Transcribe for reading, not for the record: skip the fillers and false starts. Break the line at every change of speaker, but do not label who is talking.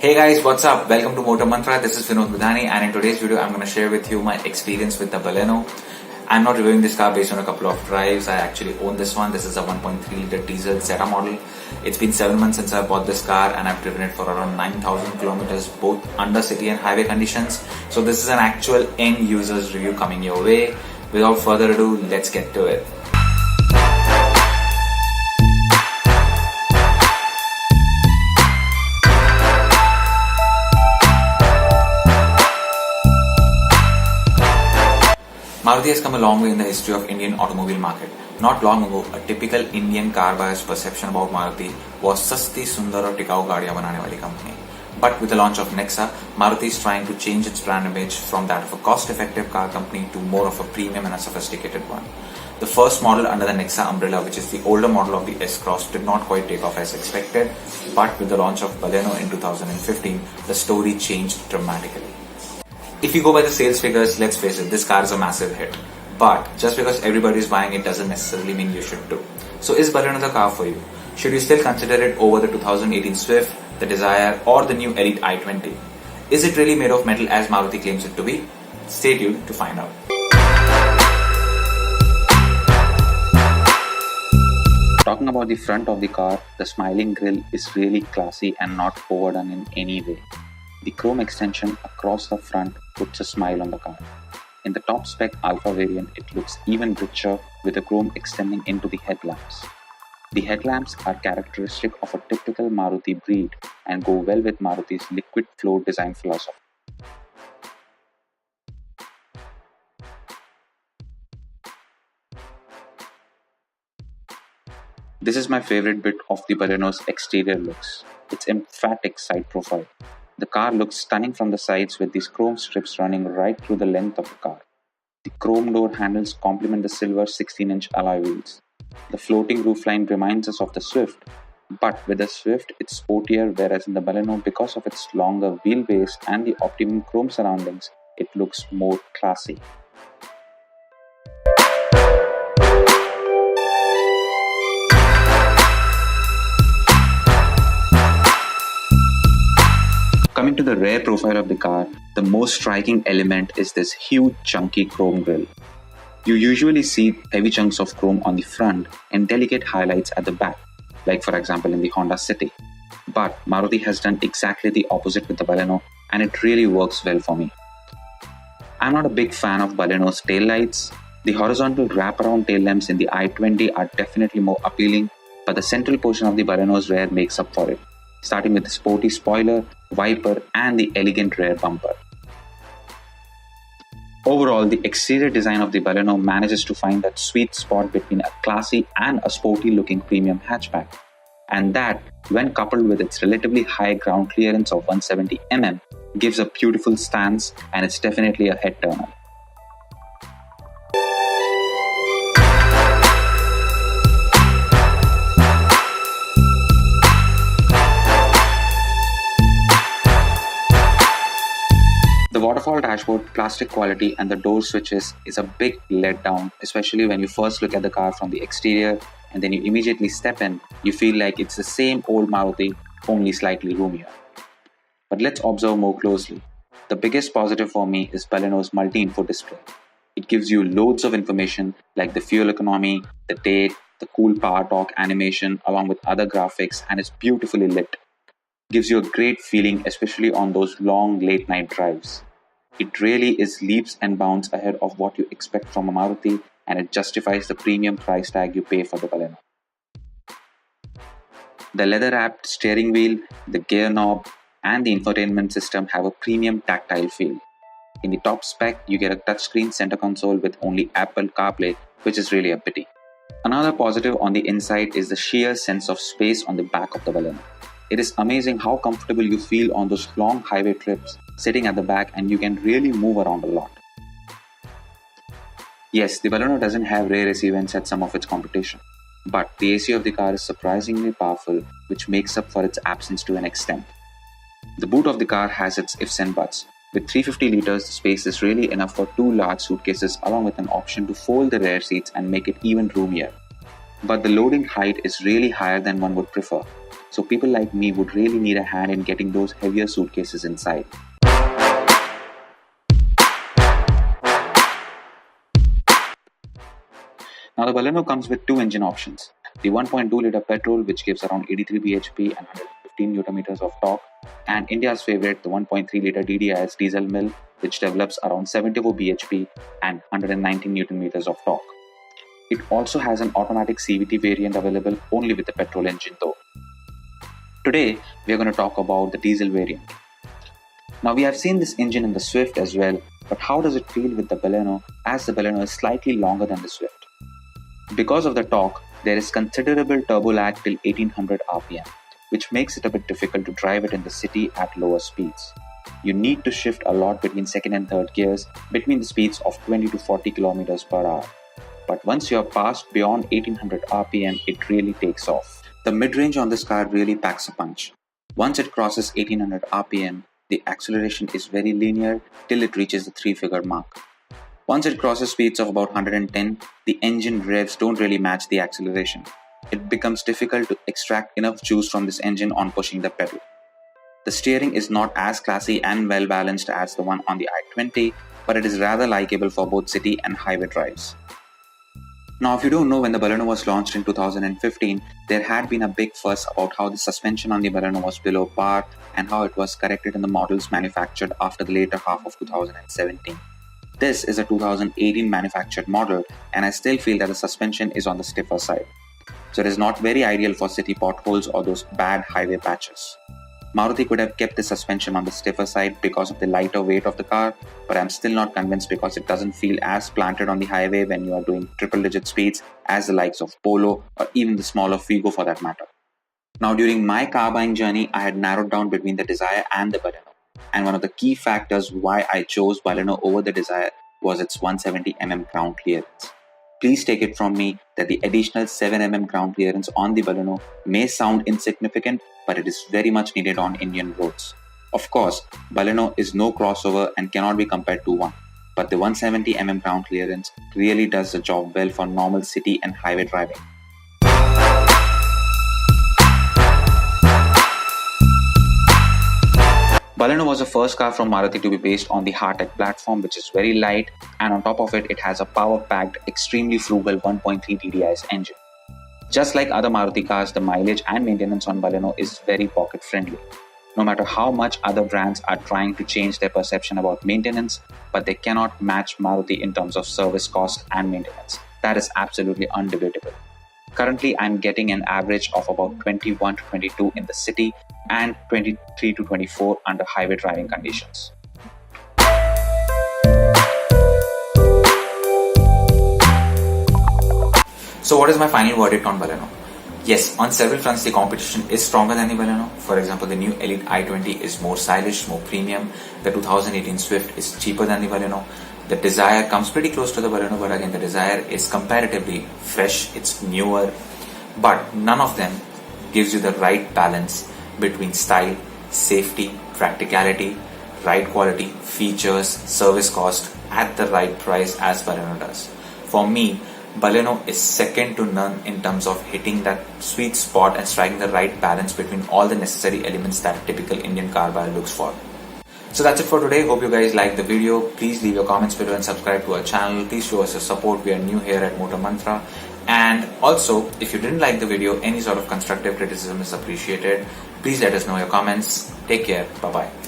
Hey guys, what's up? Welcome to Motor Mantra. This is Vinod Budhani, and in today's video I'm going to share with you my experience with the Baleno. I'm not reviewing this car based on a couple of drives. I actually own this one. This is a 1.3 liter diesel Zeta model. It's been 7 months since I bought this car and I've driven it for around 9,000 kilometers both under city and highway conditions. So this is an actual end user's review coming your way. Without further ado, let's get to it. Maruti has come a long way in the history of Indian automobile market. Not long ago, a typical Indian car buyer's perception about Maruti was सस्ती सुंदर और टिकाऊ गाड़ियां बनाने वाली company. But with the launch of Nexa, Maruti is trying to change its brand image from that of a cost-effective car company to more of a premium and a sophisticated one. The first model under the Nexa umbrella, which is the older model of the S-Cross, did not quite take off as expected. But with the launch of Baleno in 2015, the story changed dramatically. If you go by the sales figures, let's face it, this car is a massive hit. But just because everybody is buying it doesn't necessarily mean you should too. So is Baleno the car for you? Should you still consider it over the 2018 Swift, the Desire or the new Elite i20? Is it really made of metal as Maruti claims it to be? Stay tuned to find out.
Talking about the front of the car, the smiling grille is really classy and not overdone in any way. The chrome extension across the front puts a smile on the car. In the top spec Alpha variant, it looks even richer with the chrome extending into the headlamps. The headlamps are characteristic of a typical Maruti breed and go well with Maruti's liquid flow design philosophy. This is my favorite bit of the Baleno's exterior looks, its emphatic side profile. The car looks stunning from the sides with these chrome strips running right through the length of the car. The chrome door handles complement the silver 16-inch alloy wheels. The floating roofline reminds us of the Swift, but with the Swift it's sportier, whereas in the Baleno, because of its longer wheelbase and the optimum chrome surroundings, it looks more classy. Coming to the rear profile of the car, the most striking element is this huge chunky chrome grille. You usually see heavy chunks of chrome on the front and delicate highlights at the back, like for example in the Honda City. But Maruti has done exactly the opposite with the Baleno, and it really works well for me. I'm not a big fan of Baleno's taillights. The horizontal wraparound tail lamps in the i20 are definitely more appealing, but the central portion of the Baleno's rear makes up for it, starting with the sporty spoiler, wiper and the elegant rear bumper. Overall, the exterior design of the Baleno manages to find that sweet spot between a classy and a sporty looking premium hatchback. And that, when coupled with its relatively high ground clearance of 170 mm, gives a beautiful stance and it's definitely a head turner. The waterfall dashboard, plastic quality and the door switches is a big letdown, especially when you first look at the car from the exterior and then you immediately step in, you feel like it's the same old Maruti, only slightly roomier. But let's observe more closely. The biggest positive for me is Baleno's multi-info display. It gives you loads of information like the fuel economy, the date, the cool power torque animation along with other graphics, and it's beautifully lit. Gives you a great feeling, especially on those long late night drives. It really is leaps and bounds ahead of what you expect from a Maruti, and it justifies the premium price tag you pay for the Baleno. The leather wrapped steering wheel, the gear knob and the infotainment system have a premium tactile feel. In the top spec, you get a touchscreen center console with only Apple CarPlay, which is really a pity. Another positive on the inside is the sheer sense of space on the back of the Baleno. It is amazing how comfortable you feel on those long highway trips sitting at the back, and you can really move around a lot. Yes, the Baleno doesn't have rear AC vents at some of its competition, but the AC of the car is surprisingly powerful, which makes up for its absence to an extent. The boot of the car has its ifs and buts. With 350 liters, the space is really enough for two large suitcases along with an option to fold the rear seats and make it even roomier. but the loading height is really higher than one would prefer. So people like me would really need a hand in getting those heavier suitcases inside. Now the Baleno comes with two engine options. The 1.2-liter petrol, which gives around 83 bhp and 115 Nm of torque, and India's favorite, the 1.3-liter DDIS diesel mill, which develops around 74 bhp and 119 Nm of torque. It also has an automatic CVT variant available only with the petrol engine though. Today, we are going to talk about the diesel variant. Now we have seen this engine in the Swift as well, but how does it feel with the Baleno, as the Baleno is slightly longer than the Swift? Because of the torque, there is considerable turbo lag till 1800 rpm, which makes it a bit difficult to drive it in the city at lower speeds. You need to shift a lot between second and third gears between the speeds of 20 to 40 km per hour. But once you are passed beyond 1800 rpm, it really takes off. The mid-range on this car really packs a punch. Once it crosses 1800 rpm, the acceleration is very linear till it reaches the 3-figure mark. Once it crosses speeds of about 110, the engine revs don't really match the acceleration. It becomes difficult to extract enough juice from this engine on pushing the pedal. The steering is not as classy and well balanced as the one on the i20, but it is rather likable for both city and highway drives. Now, if you don't know, when the Baleno was launched in 2015, there had been a big fuss about how the suspension on the Baleno was below par and how it was corrected in the models manufactured after the later half of 2017. This is a 2018 manufactured model, and I still feel that the suspension is on the stiffer side. So it is not very ideal for city potholes or those bad highway patches. Maruti could have kept the suspension on the stiffer side because of the lighter weight of the car, but I'm still not convinced because it doesn't feel as planted on the highway when you are doing triple-digit speeds as the likes of Polo or even the smaller Figo for that matter. Now, during my car buying journey, I had narrowed down between the Desire and the Baleno. And one of the key factors why I chose Baleno over the Desire was its 170mm ground clearance. Please take it from me that the additional 7mm ground clearance on the Baleno may sound insignificant, but it is very much needed on Indian roads. Of course, Baleno is no crossover and cannot be compared to one, but the 170mm ground clearance really does the job well for normal city and highway driving. Baleno was the first car from Maruti to be based on the Heartech platform, which is very light, and on top of it, it has a power-packed, extremely frugal 1.3 DDIS engine. Just like other Maruti cars, the mileage and maintenance on Baleno is very pocket-friendly. No matter how much other brands are trying to change their perception about maintenance, but they cannot match Maruti in terms of service cost and maintenance. That is absolutely undebatable. Currently, I'm getting an average of about 21 to 22 in the city and 23 to 24 under highway driving conditions.
So what is my final verdict on Baleno? Yes, on several fronts the competition is stronger than the Baleno. For example, the new Elite i20 is more stylish, more premium. The 2018 Swift is cheaper than the Baleno. The Desire comes pretty close to the Baleno, but again the Desire is comparatively fresh, it's newer, but none of them gives you the right balance between style, safety, practicality, ride quality, features, service cost at the right price as Baleno does. For me, Baleno is second to none in terms of hitting that sweet spot and striking the right balance between all the necessary elements that a typical Indian car buyer looks for. So that's it for today. Hope you guys liked the video. Please leave your comments below and subscribe to our channel. Please show us your support. We are new here at Motor Mantra. And also, if you didn't like the video, any sort of constructive criticism is appreciated. Please let us know your comments. Take care. Bye-bye.